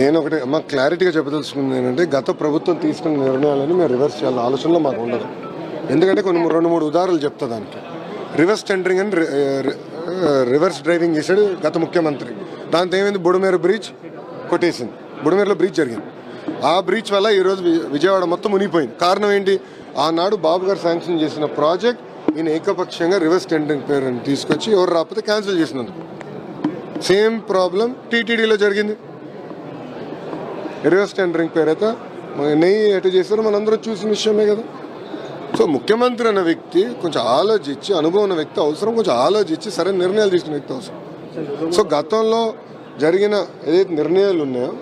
నేను ఒకటి మా క్లారిటీగా చెప్పదలుచుకుంది ఏంటంటే గత ప్రభుత్వం తీసుకున్న నిర్ణయాలను మేము రివర్స్ చేయాలని ఆలోచనలో మాకు ఉండదు. ఎందుకంటే కొన్ని 2-3 ఉదాహరణలు చెప్తా. దానికి రివర్స్ టెండరింగ్ అని రివర్స్ డ్రైవింగ్ చేశాడు గత ముఖ్యమంత్రి. దాంతో ఏమైంది, బుడమేరు బ్రిడ్జ్ కొట్టేసింది. బుడమేరులో బ్రిడ్జ్ జరిగింది. ఆ బ్రిడ్జ్ వల్ల ఈరోజు విజయవాడ మొత్తం మునిగిపోయింది. కారణం ఏంటి, ఆనాడు బాబు గారు శాంక్షన్ చేసిన ప్రాజెక్ట్ ఈయన ఏకపక్షంగా రివర్స్ టెండరింగ్ పేరుని తీసుకొచ్చి ఎవరు రాకపోతే క్యాన్సిల్ చేసినందుకు. సేమ్ ప్రాబ్లం టీటీడీలో జరిగింది. రివర్స్ టెండరింగ్ పేరైతే నెయ్యి ఎటు చేస్తారో మనందరూ చూసిన విషయమే కదా. సో ముఖ్యమంత్రి అన్న వ్యక్తి కొంచెం ఆలోచించి, అనుభవం ఉన్న వ్యక్తి అవసరం, కొంచెం ఆలోచించి సరైన నిర్ణయాలు తీసుకునే వ్యక్తి అవసరం. సో గతంలో జరిగిన ఏదైతే నిర్ణయాలు ఉన్నాయో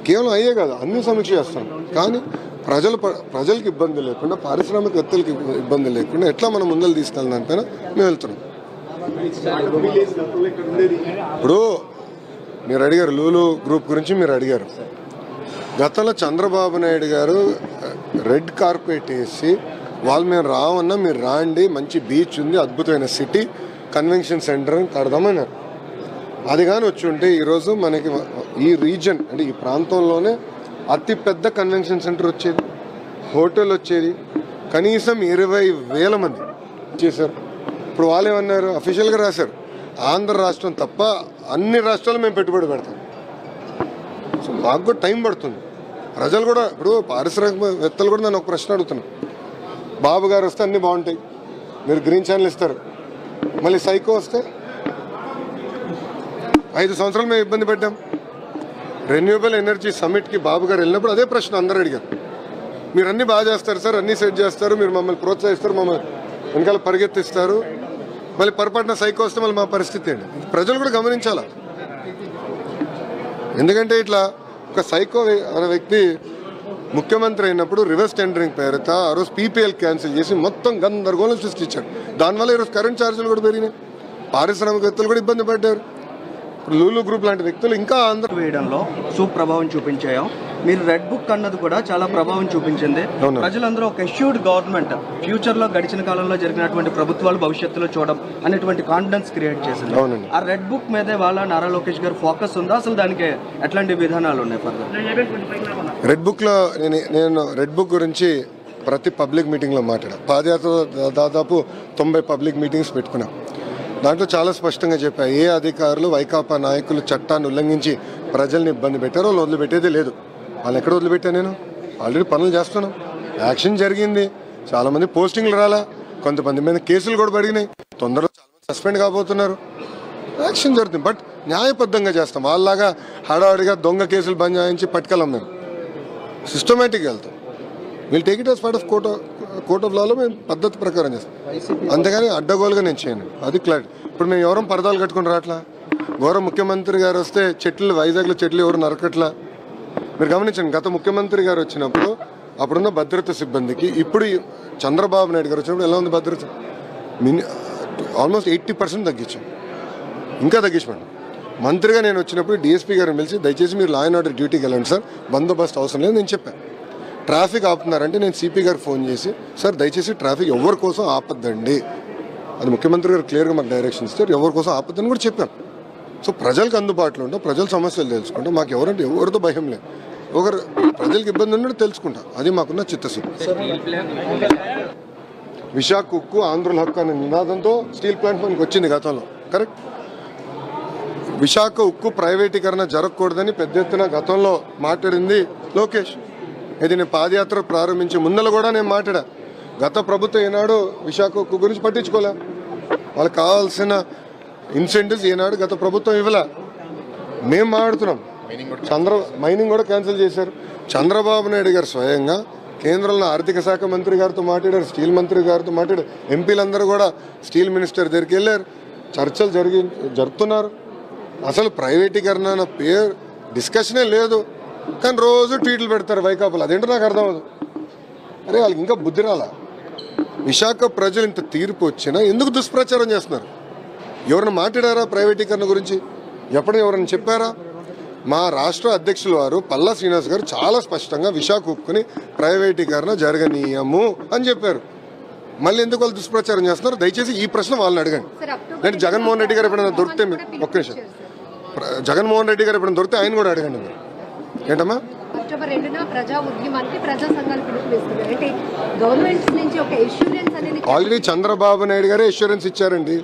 కేవలం అయ్యే కాదు, అన్ని సమీక్ష చేస్తాం. కానీ ప్రజలకు ఇబ్బంది లేకుండా, పారిశ్రామికవేత్తలకు ఇబ్బంది లేకుండా ఎట్లా మనం ముందలు తీసుకెళ్ళిన దానిపైన మేము వెళ్తున్నాం. ఇప్పుడు మీరు అడిగారు లూలు గ్రూప్ గురించి, మీరు అడిగారు. గతంలో చంద్రబాబు నాయుడు గారు రెడ్ కార్పెట్ వేసి వాళ్ళు మేము రావన్నా మీరు రాండి, మంచి బీచ్ ఉంది, అద్భుతమైన సిటీ, కన్వెన్షన్ సెంటర్ కడదామన్నారు. అది కానీ వచ్చి ఉంటే ఈరోజు మనకి ఈ రీజన్ అంటే ఈ ప్రాంతంలోనే అతిపెద్ద కన్వెన్షన్ సెంటర్ వచ్చేది, హోటల్ వచ్చేది, కనీసం 20,000 మంది చేశారు. ఇప్పుడు వాళ్ళు ఏమన్నారు, అఫీషియల్గా రాశారు, ఆంధ్ర రాష్ట్రం తప్ప అన్ని రాష్ట్రాలు మేము పెట్టుబడి పెడతాం. సో మాకు కూడా టైం పడుతుంది. ప్రజలు కూడా, ఇప్పుడు పారిశ్రామికవేత్తలు కూడా నన్ను ఒక ప్రశ్న అడుగుతున్నాను. బాబు గారు వస్తే అన్నీ బాగుంటాయి, మీరు గ్రీన్ ఛానల్ ఇస్తారు, మళ్ళీ సైకో వస్తే 5 సంవత్సరాలు మేము ఇబ్బంది పెట్టాం. రెన్యూవబుల్ ఎనర్జీ సమిట్కి బాబు గారు వెళ్ళినప్పుడు అదే ప్రశ్న అందరూ అడిగారు. మీరు అన్నీ బాగా చేస్తారు సార్, అన్నీ సెట్ చేస్తారు, మీరు మమ్మల్ని ప్రోత్సహిస్తారు, మమ్మల్ని వెనకాల పరిగెత్తిస్తారు, మళ్ళీ పొరపాటున సైకో వస్తే మళ్ళీ మా పరిస్థితి ఏంటి? ప్రజలు కూడా గమనించాలా. ఎందుకంటే ఇట్లా ఒక సైకో అనే వ్యక్తి ముఖ్యమంత్రి అయినప్పుడు రివర్స్ టెండరింగ్ పేరుతో ఆ రోజు పీపీఎల్ క్యాన్సిల్ చేసి మొత్తం గందరగోళం సృష్టించాడు. దానివల్ల ఈరోజు కరెంట్ ఛార్జీలు కూడా పెరిగినాయి, పారిశ్రామికవేత్తలు కూడా ఇబ్బంది పడ్డారు. లూలు గ్రూప్ లాంటి వ్యక్తులు ఇంకా ఆంధ్ర వేయడంలో సుప్రభావం చూపించాయో, మీరు రెడ్ బుక్ అన్నది కూడా చాలా ప్రభావం చూపించింది. ప్రజలందరూ ఒక ఎష్యూర్డ్ గవర్నమెంట్ ఫ్యూచర్ లో గడిచిన కాలంలో జరిగినటువంటి ప్రభుత్వాలు భవిష్యత్తులో చూడడం అనేటువంటి కాన్ఫిడెన్స్ క్రియేట్ చేసింది. ఆ రెడ్ బుక్ మీదే వాళ్ళ నారా లోకేష్ గారు ఫోకస్ ఉందా, అసలు దానికి ఎట్లాంటి విధానాలు ఉన్నాయి? రెడ్ బుక్ లో నేను రెడ్ బుక్ గురించి ప్రతి పబ్లిక్ మీటింగ్ లో మాట్లాడా. పాదయాత్ర దాదాపు 90 పబ్లిక్ మీటింగ్స్ పెట్టుకున్నాం. దాంట్లో చాలా స్పష్టంగా చెప్పా, ఏ అధికారులు వైకాపా నాయకులు చట్టాన్ని ఉల్లంఘించి ప్రజల్ని ఇబ్బంది పెట్టారో వాళ్ళు వదిలిపెట్టేదే లేదు. వాళ్ళు ఎక్కడ వదిలిపెట్టా, నేను ఆల్రెడీ పనులు చేస్తున్నాం, యాక్షన్ జరిగింది, చాలామంది పోస్టింగ్లు రాలా, కొంతమంది మీద కేసులు కూడా పడినాయి, తొందరలో చాలామంది సస్పెండ్ కాబోతున్నారు, యాక్షన్ జరుగుతుంది. బట్ న్యాయబద్ధంగా చేస్తాం. వాళ్ళలాగా హడావుడిగా దొంగ కేసులు బంద్ చేయించి పట్టుకెళ్ళాం. మేము సిస్టమేటిక్గా వెళ్తాం. We'll take it as part of court of లాలో మేము పద్ధతి ప్రకారం చేస్తాం. అంతేగాని అడ్డగోలుగా నేను చేయను, అది క్లారిటీ. ఇప్పుడు మేము ఎవరం పరదాలు కట్టుకుని రావట్లా. గౌరవ ముఖ్యమంత్రి గారు వస్తే చెట్లు, వైజాగ్లో చెట్లు ఎవరు నరకట్లా. మీరు గమనించండి, గత ముఖ్యమంత్రి గారు వచ్చినప్పుడు అప్పుడున్న భద్రత సిబ్బందికి ఇప్పుడు చంద్రబాబు నాయుడు గారు వచ్చినప్పుడు ఎలా ఉంది భద్రత? ఆల్మోస్ట్ 80% తగ్గించాం, ఇంకా తగ్గించమండి. మంత్రిగా నేను వచ్చినప్పుడు డిఎస్పీ గారిని పిలిచి దయచేసి మీరు లా అండ్ ఆర్డర్ డ్యూటీకి వెళ్ళండి సార్, బందోబస్తు అవసరం లేదు నేను చెప్పాను. ట్రాఫిక్ ఆపుతున్నారంటే నేను సిపి గారికి ఫోన్ చేసి, సార్ దయచేసి ట్రాఫిక్ ఎవరి కోసం ఆపద్దండి, అది ముఖ్యమంత్రి గారు క్లియర్గా మాకు డైరెక్షన్ ఇస్తారు, ఎవరి కోసం ఆపద్దని కూడా చెప్పాను. సో ప్రజలకు అందుబాటులో ఉంటాం, ప్రజల సమస్యలు తెలుసుకుంటాం. మాకు ఎవరంటే ఎవరితో భయం లేదు, ఒకరు ప్రజలకు ఇబ్బంది ఉన్నట్టు తెలుసుకుంటాం, అది మాకున్న చిత్తశుద్ధి. విశాఖ ఉక్కు ఆంధ్రుల హక్కు అనే నినాదంతో స్టీల్ ప్లాంట్ మనకు వచ్చింది గతంలో, కరెక్ట్. విశాఖ ఉక్కు ప్రైవేటీకరణ జరగకూడదని పెద్ద ఎత్తున గతంలో మాట్లాడింది లోకేష్. ఇది నేను పాదయాత్ర ప్రారంభించే ముందర కూడా నేను మాట్లాడా. గత ప్రభుత్వం ఏనాడు విశాఖ ఉక్కు గురించి పట్టించుకోలే, వాళ్ళకి కావాల్సిన ఇన్సెంటివ్స్ ఏనాడు గత ప్రభుత్వం ఇవ్వలే. మేము మాట్లాడుతున్నాం. మైనింగ్ కూడా క్యాన్సిల్ చేశారు. చంద్రబాబు నాయుడు గారు స్వయంగా కేంద్రంలో ఆర్థిక శాఖ మంత్రి గారితో మాట్లాడారు, స్టీల్ మంత్రి గారితో మాట్లాడారు, ఎంపీలందరూ కూడా స్టీల్ మినిస్టర్ దగ్గరికి వెళ్ళారు, చర్చలు జరుపుతున్నారు. అసలు ప్రైవేటీకరణ అన్న పేరు డిస్కషనే లేదు, కానీ రోజు ట్వీట్లు పెడతారు వైకాపాలు. అదేంటో నాకు అర్థమవుతుంది. అరే వాళ్ళకి ఇంకా బుద్ధి రాలా. విశాఖ ప్రజలు ఇంత తీర్పు వచ్చినా ఎందుకు దుష్ప్రచారం చేస్తున్నారు? ఎవరైనా మాట్లాడారా ప్రైవేటీకరణ గురించి? ఎప్పుడైనా ఎవరైనా చెప్పారా? మా రాష్ట్ర అధ్యక్షుల వారు పల్లా శ్రీనివాస్ గారు చాలా స్పష్టంగా విశాఖ ఉక్కుని ప్రైవేటీకరణ జరగనీయము అని చెప్పారు. మళ్ళీ ఎందుకు వాళ్ళు దుష్ప్రచారం చేస్తున్నారు? దయచేసి ఈ ప్రశ్న వాళ్ళని అడగండి. నేను జగన్మోహన్ రెడ్డి గారు ఎప్పుడైనా దొరికితే ఒక్క నిమిషం జగన్మోహన్ రెడ్డి గారు ఇప్పుడు దొరికితే ఆయన కూడా అడగండి మీరు. ఏంటమ్మా? అక్టోబర్ 2న ప్రజా ఉద్యమానికి ప్రజా సంఘాలు పిలుపునిస్తున్నారు. అంటే గవర్నమెంట్ నుంచి ఒక ఇన్సూరెన్స్ అనేది ఆల్రెడీ చంద్రబాబు నాయుడు గారే ఇన్సూరెన్స్ ఇచ్చారండి.